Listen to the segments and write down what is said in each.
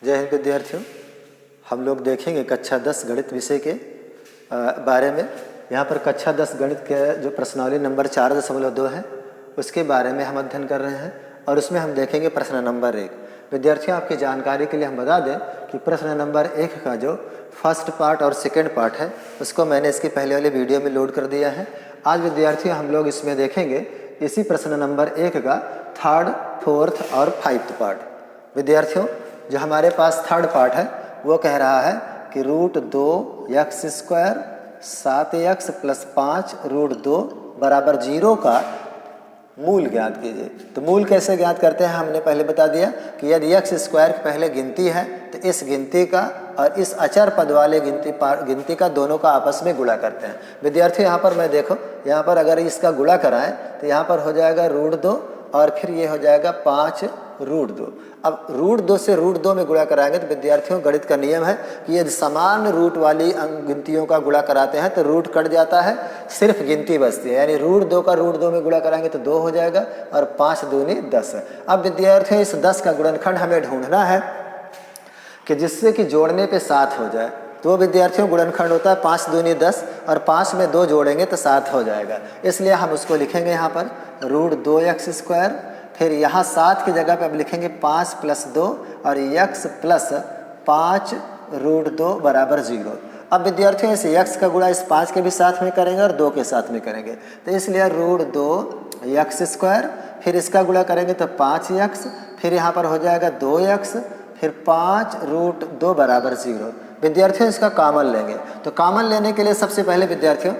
जय हिंद विद्यार्थियों, हम लोग देखेंगे कक्षा 10 गणित विषय के बारे में। यहाँ पर कक्षा 10 गणित के जो प्रश्नावली नंबर 4.2 है उसके बारे में हम अध्ययन कर रहे हैं और उसमें हम देखेंगे प्रश्न नंबर 1। विद्यार्थियों, आपकी जानकारी के लिए हम बता दें कि प्रश्न नंबर 1 का जो फर्स्ट पार्ट और सेकेंड पार्ट है उसको मैंने इसकी पहले वाले वीडियो में लोड कर दिया है। आज विद्यार्थियों हम लोग इसमें देखेंगे इसी प्रश्न नंबर 1 का थर्ड, फोर्थ और फाइव्थ पार्ट। विद्यार्थियों, जो हमारे पास थर्ड पार्ट है वो कह रहा है कि √2x² 7x + 5 √2 बराबर 0 का मूल ज्ञात कीजिए। तो मूल कैसे ज्ञात करते हैं हमने पहले बता दिया कि यदि x² की पहले गिनती है तो इस गिनती का और इस अचर पद वाले गिनती का दोनों का आपस में गुणा करते हैं। विद्यार्थियों, यहाँ पर मैं देखो, यहाँ पर अगर इसका गुणा कराएं तो यहाँ पर हो जाएगा √2 और फिर ये हो जाएगा 5 √2। अब √2 से √2 में गुणा कराएंगे तो विद्यार्थियों गणित का नियम है कि यदि समान रूट वाली गिनतियों का गुणा कराते हैं तो रूट कट जाता है, सिर्फ गिनती बचती है। यानी √2 का √2 में गुणा कराएंगे तो 2 हो जाएगा और 5 दूनी 10 है। अब विद्यार्थियों इस 10 का गुणनखंड हमें ढूंढना है कि जिससे कि जोड़ने पे 7 हो जाए। तो विद्यार्थियों गुणनखंड होता है 5 दूनी 10 और 5 में 2 जोड़ेंगे तो 7 हो जाएगा। इसलिए हम उसको लिखेंगे यहाँ पर √2x²। फिर यहाँ 7 की जगह पे अब लिखेंगे 5 + 2 और x + 5 √2 बराबर 0। अब विद्यार्थियों इस x का गुणा इस 5 के भी साथ में करेंगे और 2 के साथ में करेंगे, तो इसलिए √2x²। फिर इसका गुणा करेंगे तो 5x, फिर यहाँ पर हो जाएगा 2x, फिर 5 √2 बराबर 0। विद्यार्थियों इसका कॉमन लेंगे, तो कॉमन लेने के लिए सबसे पहले विद्यार्थियों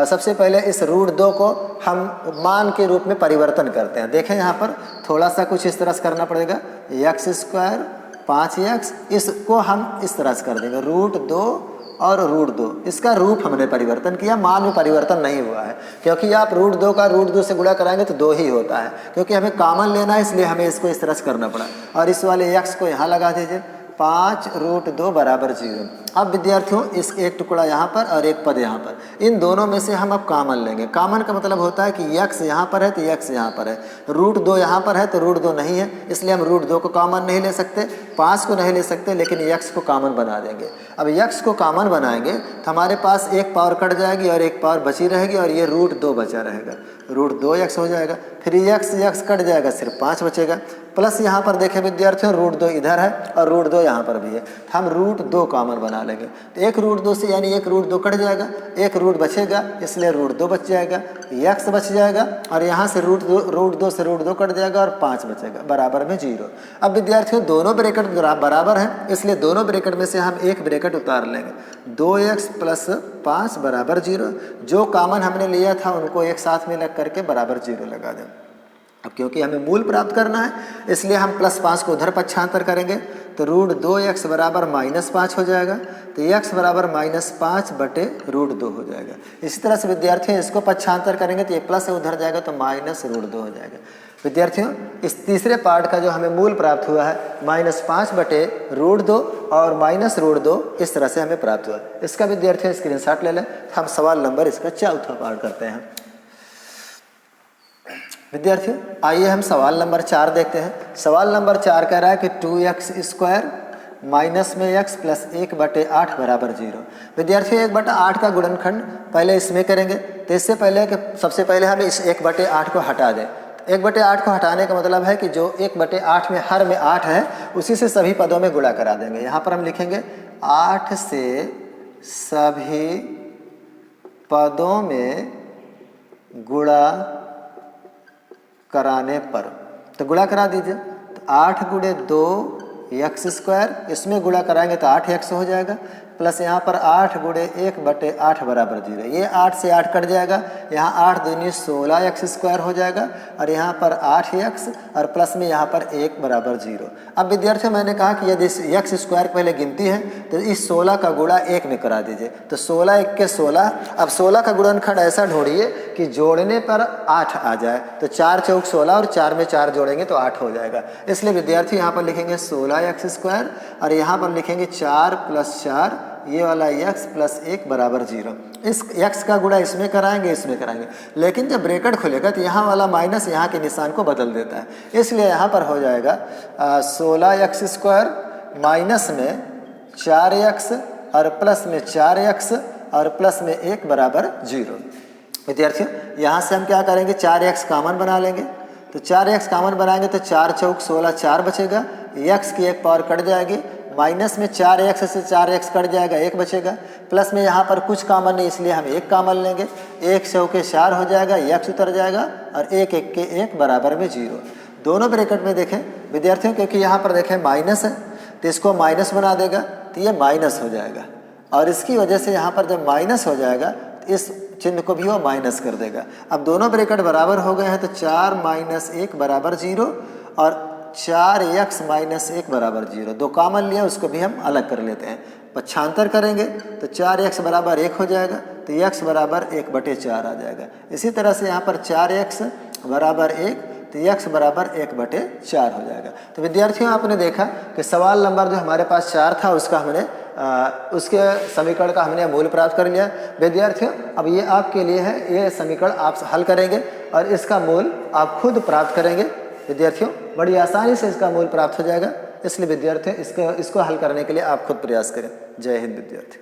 सबसे पहले इस √2 को हम मान के रूप में परिवर्तन करते हैं। देखें यहाँ पर थोड़ा सा कुछ इस तरह से करना पड़ेगा। x² 5x, इसको हम इस तरह से कर देंगे √2 और √2। इसका रूप हमने परिवर्तन किया, मान में परिवर्तन नहीं हुआ है, क्योंकि आप √2 का √2 से गुणा कराएंगे तो 2 ही होता है, क्योंकि हमें कॉमन लेना है इसलिए हमें इसको इस तरह से करना पड़ा। और इस वाले x को यहाँ लगा दीजिए, 5 √2 बराबर 0। अब विद्यार्थियों इस एक टुकड़ा यहाँ पर और एक पद यहाँ पर, इन दोनों में से हम अब कॉमन लेंगे। कॉमन का मतलब होता है कि x यहाँ पर है तो x यहाँ पर है, √2 यहाँ पर है तो √2 नहीं है, इसलिए हम √2 को कॉमन नहीं ले सकते, 5 को नहीं ले सकते, लेकिन x को कॉमन बना देंगे। अब x को कॉमन बनाएंगे तो हमारे पास एक पावर कट जाएगी और एक पावर बची रहेगी और ये √2 बचा रहेगा, √2x हो जाएगा। फिर x कट जाएगा, सिर्फ 5 बचेगा। प्लस यहाँ पर देखें विद्यार्थियों √2 इधर है और √2 यहाँ पर भी है, तो हम √2 कॉमन बना लेंगे। तो एक √2 से यानी एक √2 कट जाएगा, एक रूट बचेगा, इसलिए √2 बच जाएगा, x बच जाएगा और यहाँ से √2 से √2 कट जाएगा और 5 बचेगा बराबर में 0। अब विद्यार्थियों दोनों ब्रैकेट बराबर हैं, इसलिए दोनों ब्रैकेट में से हम एक ब्रैकेट उतार लेंगे, 2x + 5 बराबर 0। जो कॉमन हमने लिया था उनको एक साथ में लग करके बराबर 0 लगा दें। अब क्योंकि हमें मूल प्राप्त करना है इसलिए हम +5 को उधर पक्षांतर करेंगे, तो √2x बराबर -5 हो जाएगा, तो x बराबर -5 बटे √2 हो जाएगा। इसी तरह से विद्यार्थियों इसको पक्षांतर करेंगे तो ये प्लस उधर जाएगा तो -√2 हो जाएगा। विद्यार्थियों इस तीसरे पार्ट का जो हमें मूल प्राप्त हुआ है -5 बटे √2 और -√2, इस तरह से हमें प्राप्त हुआ। इसका विद्यार्थियों स्क्रीनशॉट ले लें। हम सवाल नंबर इसका चौथा पार्ट करते हैं। विद्यार्थियों आइए हम सवाल नंबर 4 देखते हैं। सवाल नंबर 4 कह रहा है कि 2x² माइनस में x + 1 बटे 8 बराबर 0। विद्यार्थियों 1 बटा 8 का गुणनखंड पहले इसमें करेंगे, तो इससे पहले कि सबसे पहले हम इस 1 बटे 8 को हटा दें। 1 बटे 8 को हटाने का मतलब है कि जो 1 बटे 8 में हर में 8 है उसी से सभी पदों में गुणा करा देंगे। यहाँ पर हम लिखेंगे 8 से सभी पदों में गुणा कराने पर, तो गुणा करा दीजिए। तो 8 × 2 x², इसमें गुणा कराएंगे तो 8x हो जाएगा, प्लस यहाँ पर 8 × 1 बटे 8 बराबर 0। ये 8 से 8 कट जाएगा, यहाँ 8 दूनी 16x² हो जाएगा और यहाँ पर 8x और प्लस में यहाँ पर 1 बराबर 0। अब विद्यार्थियों मैंने कहा कि यदि x² पहले गिनती है तो इस 16 का गुणा 1 में करा दीजिए, तो 16 1 के 16। अब 16 का गुणनखंड ऐसा ढूंढिए कि जोड़ने पर 8 आ जाए, तो 4 चौक 16 और 4 में 4 जोड़ेंगे तो 8 हो जाएगा। इसलिए विद्यार्थी यहाँ पर लिखेंगे 16x² और यहाँ पर लिखेंगे 4 + 4, ये वाला x + 1 बराबर 0। इस x का गुणा इसमें कराएंगे, इसमें कराएंगे, लेकिन जब ब्रैकेट खुलेगा तो यहाँ वाला माइनस यहाँ के निशान को बदल देता है, इसलिए यहाँ पर हो जाएगा 16x²। माइनस में 4x और प्लस में 4x और प्लस में 1 बराबर 0। विद्यार्थियों यहाँ से हम क्या करेंगे, 4x कॉमन बना लेंगे। तो 4x कॉमन बनाएंगे तो 4 चौक 16, 4 बचेगा, x की एक पावर कट जाएगी, माइनस में 4x से 4x कट जाएगा, 1 बचेगा, प्लस में यहाँ पर कुछ कॉमन नहीं इसलिए हम 1 कॉमन लेंगे, 1 चौके 4 हो जाएगा, x उतर जाएगा और 1 1 के 1 बराबर में 0। दोनों ब्रैकेट में देखें विद्यार्थियों, क्योंकि यहाँ पर देखें माइनस है तो इसको माइनस बना देगा तो ये माइनस हो जाएगा, और इसकी वजह से यहाँ पर जब माइनस हो जाएगा तो इस चिन्ह को भी वो माइनस कर देगा। अब दोनों ब्रैकेट बराबर हो गए हैं तो 4 माइनस 1 बराबर 0 और 4x माइनस 1 बराबर 0। दो कॉमन लिया उसको भी हम अलग कर लेते हैं, पक्षांतर करेंगे तो 4x बराबर 1 हो जाएगा तो x बराबर 1/4 आ जाएगा। इसी तरह से यहाँ पर 4x बराबर 1 तो x बराबर 1/4 हो जाएगा। तो विद्यार्थियों आपने देखा कि सवाल नंबर जो हमारे पास 4 था उसका हमने उसके समीकरण का हमने मूल प्राप्त कर लिया। विद्यार्थियों अब ये आपके लिए है, ये समीकरण आप हल करेंगे और इसका मूल आप खुद प्राप्त करेंगे। विद्यार्थियों बड़ी आसानी से इसका मूल प्राप्त हो जाएगा, इसलिए विद्यार्थियों इसको हल करने के लिए आप खुद प्रयास करें। जय हिंद विद्यार्थी।